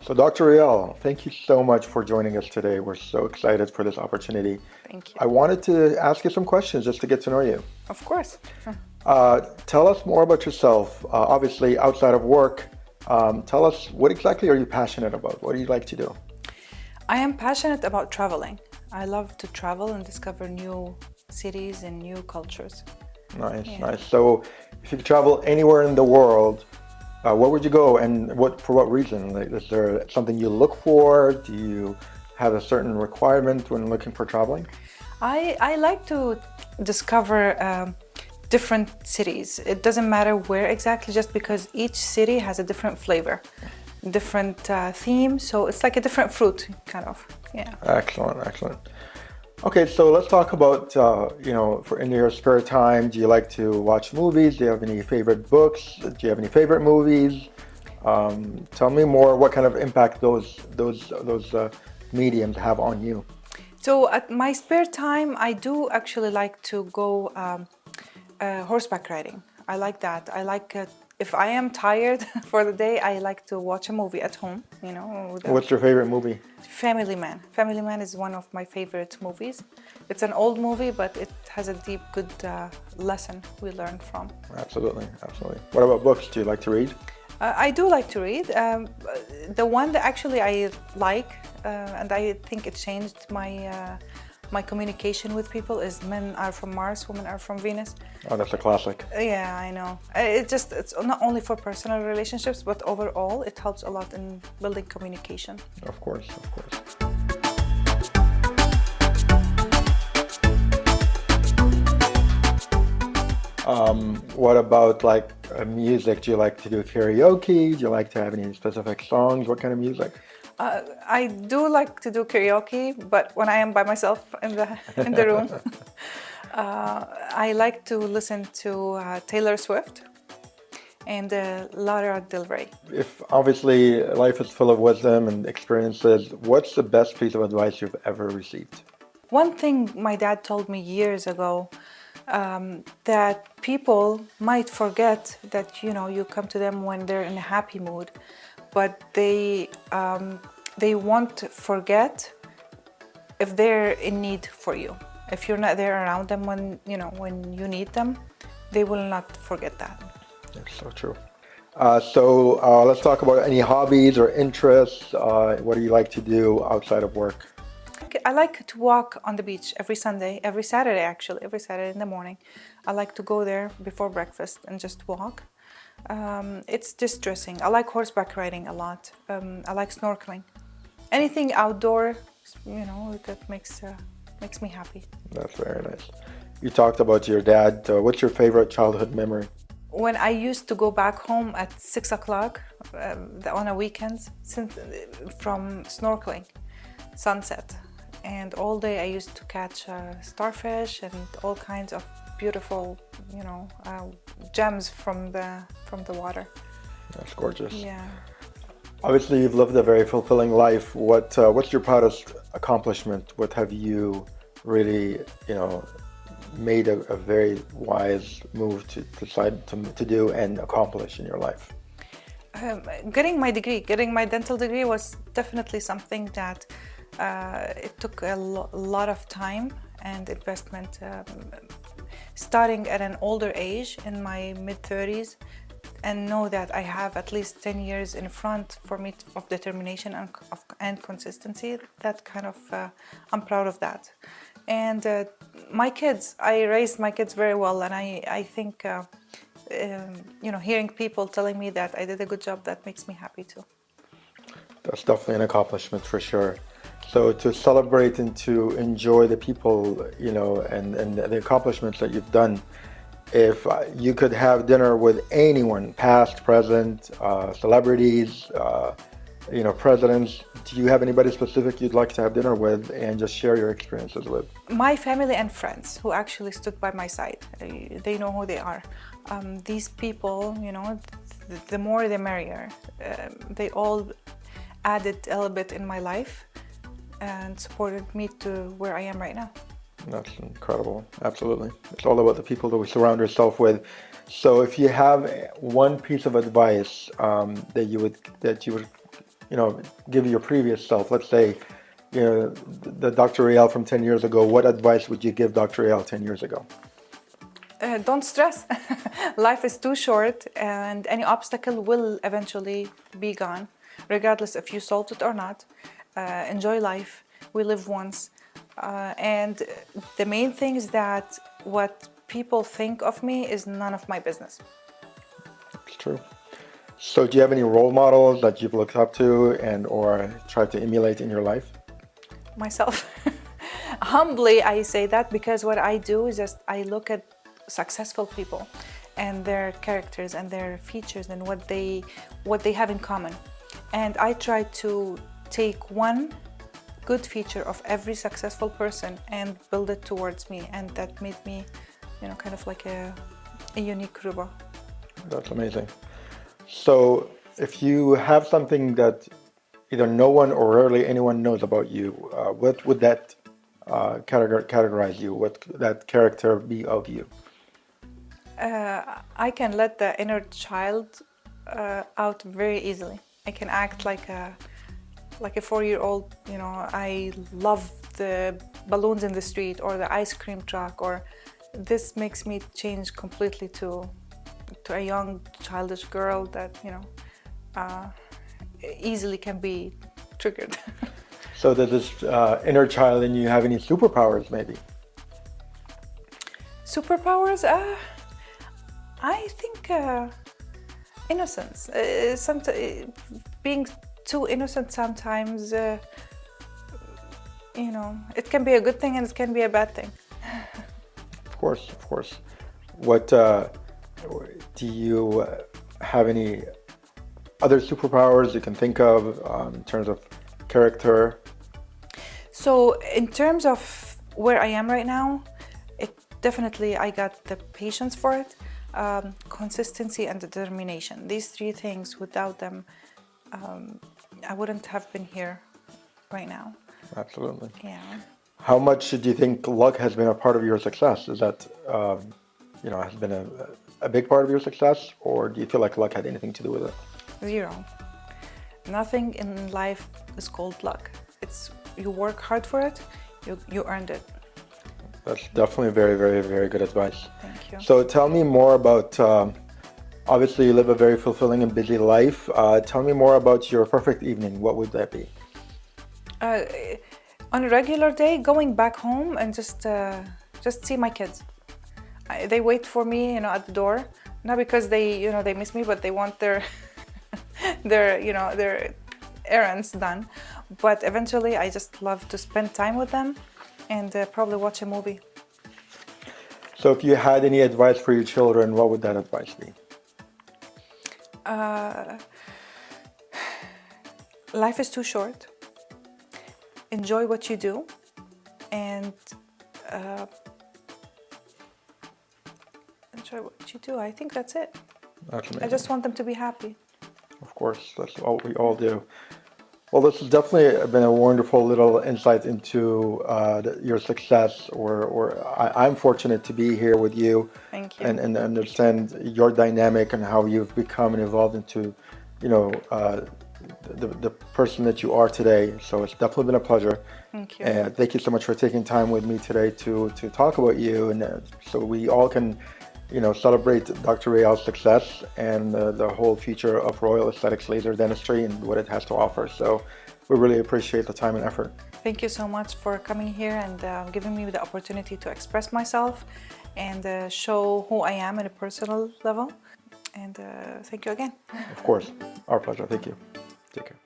So, Dr. Rial, thank you so much for joining us today. We're so excited for this opportunity. Thank you. I wanted to ask you some questions just to get to know you. Of course. Tell us more about yourself. Obviously, outside of work, tell us what exactly are you passionate about? What do you like to do? I am passionate about traveling. I love to travel and discover new cities and new cultures. Nice, Yeah. nice. So, if you could travel anywhere in the world, where would you go, and for what reason? Like, is there something you look for? Do you have a certain requirement when looking for traveling? I like to discover different cities. It doesn't matter where exactly, just because each city has a different flavor, different theme. So it's like a different fruit, kind of. Yeah. Excellent, excellent. Okay, so let's talk about, for in your spare time, do you like to watch movies? Do you have any favorite books? Do you have any favorite movies? Tell me more. What kind of impact those mediums have on you? So at my spare time, I do actually like to go horseback riding. I like that. I like if I am tired for the day, I like to watch a movie at home. What's your favorite movie? Family Man. Family Man is one of my favorite movies. It's an old movie, but it has a deep, good lesson we learn from. Absolutely, absolutely. What about books? Do you like to read? I do like to read. The one that actually I like, and I think it changed my communication with people, is Men Are From Mars, Women Are From Venus. Oh, that's a classic. Yeah, I know. It's not only for personal relationships, but overall it helps a lot in building communication. Of course, of course. What about like music? Do you like to do karaoke? Do you like to have any specific songs? What kind of music? I do like to do karaoke, but when I am by myself in the room, I like to listen to Taylor Swift and Lara Del Rey. If obviously life is full of wisdom and experiences, what's the best piece of advice you've ever received? One thing my dad told me years ago, that people might forget that you come to them when they're in a happy mood, but they won't forget if they're in need for you. If you're not there around them when you need them, they will not forget that. That's so true. Let's talk about any hobbies or interests. What do you like to do outside of work? I like to walk on the beach every Saturday actually, every Saturday in the morning. I like to go there before breakfast and just walk. It's distressing. I like horseback riding a lot. I like snorkeling. Anything outdoor, that makes me happy. That's very nice. You talked about your dad. What's your favorite childhood memory? When I used to go back home at 6 o'clock on a weekends, from snorkeling, sunset, and all day I used to catch starfish and all kinds of beautiful, gems from the water. That's gorgeous. Yeah. Obviously, you've lived a very fulfilling life. What's your proudest accomplishment? What have you really, made a very wise move to decide to do and accomplish in your life? Getting my dental degree was definitely something that it took a lot of time and investment. Starting at an older age, in my mid-30s, and know that I have at least 10 years in front for me of determination and consistency. That kind of, I'm proud of that. And my kids, I raised my kids very well, and I think, hearing people telling me that I did a good job, that makes me happy too. That's definitely an accomplishment for sure. So to celebrate and to enjoy the people, and the accomplishments that you've done, if you could have dinner with anyone, past, present, celebrities, presidents, do you have anybody specific you'd like to have dinner with and just share your experiences with? My family and friends who actually stood by my side. They know who they are. These people, the more the merrier. They all added a little bit in my life and supported me to where I am right now. That's incredible. Absolutely. It's all about the people that we surround ourselves with. So if you have one piece of advice that you would give your previous self, let's say, the Dr. Reyal from 10 years ago, what advice would you give Dr. Reyal 10 years ago? Don't stress. Life is too short, and any obstacle will eventually be gone, regardless if you solved it or not. Enjoy life. We live once. And the main thing is that what people think of me is none of my business. It's true. So do you have any role models that you've looked up to and or tried to emulate in your life? Myself. Humbly, I say that because what I do is just I look at successful people and their characters and their features and what they have in common. And I try to take one good feature of every successful person and build it towards me. And that made me, kind of like a unique Ruba. That's amazing. So if you have something that either no one or rarely anyone knows about you, what would that categorize you? What could that character be of you? I can let the inner child out very easily. I can act like a 4-year-old. I love the balloons in the street or the ice cream truck, or this makes me change completely to a young childish girl that easily can be triggered. So does this inner child in you have any superpowers maybe? Superpowers? I think innocence. Being too innocent sometimes, it can be a good thing and it can be a bad thing. Of course. What do you have any other superpowers you can think of in terms of character? So in terms of where I am right now, definitely I got the patience for it, consistency and determination. These 3 things, without them, I wouldn't have been here right now. Absolutely. Yeah. How much do you think luck has been a part of your success? Is that, has been a big part of your success, or do you feel like luck had anything to do with it? 0. Nothing in life is called luck. It's you work hard for it, you earned it. That's definitely very, very, very good advice. Thank you. So tell me more about, obviously you live a very fulfilling and busy life. Tell me more about your perfect evening. What would that be? On a regular day, going back home and just see my kids. They wait for me, at the door. Not because they miss me, but they want their their errands done. But eventually, I just love to spend time with them and probably watch a movie. So if you had any advice for your children, what would that advice be? Life is too short. Enjoy what you do, and enjoy what you do. I think that's it. That's amazing. I just want them to be happy. Of course, that's all we all do. Well, this has definitely been a wonderful little insight into your success. I'm fortunate to be here with you. Thank you. And understand your dynamic and how you've become and evolved into, the person that you are today. So it's definitely been a pleasure. Thank you. And thank you so much for taking time with me today to talk about you, and so we all can, celebrate Dr. Reyal's success and the whole future of Royal Aesthetics Laser Dentistry and what it has to offer. So we really appreciate the time and effort. Thank you so much for coming here and giving me the opportunity to express myself and show who I am at a personal level. And thank you again. Of course, our pleasure. Thank you. Take care.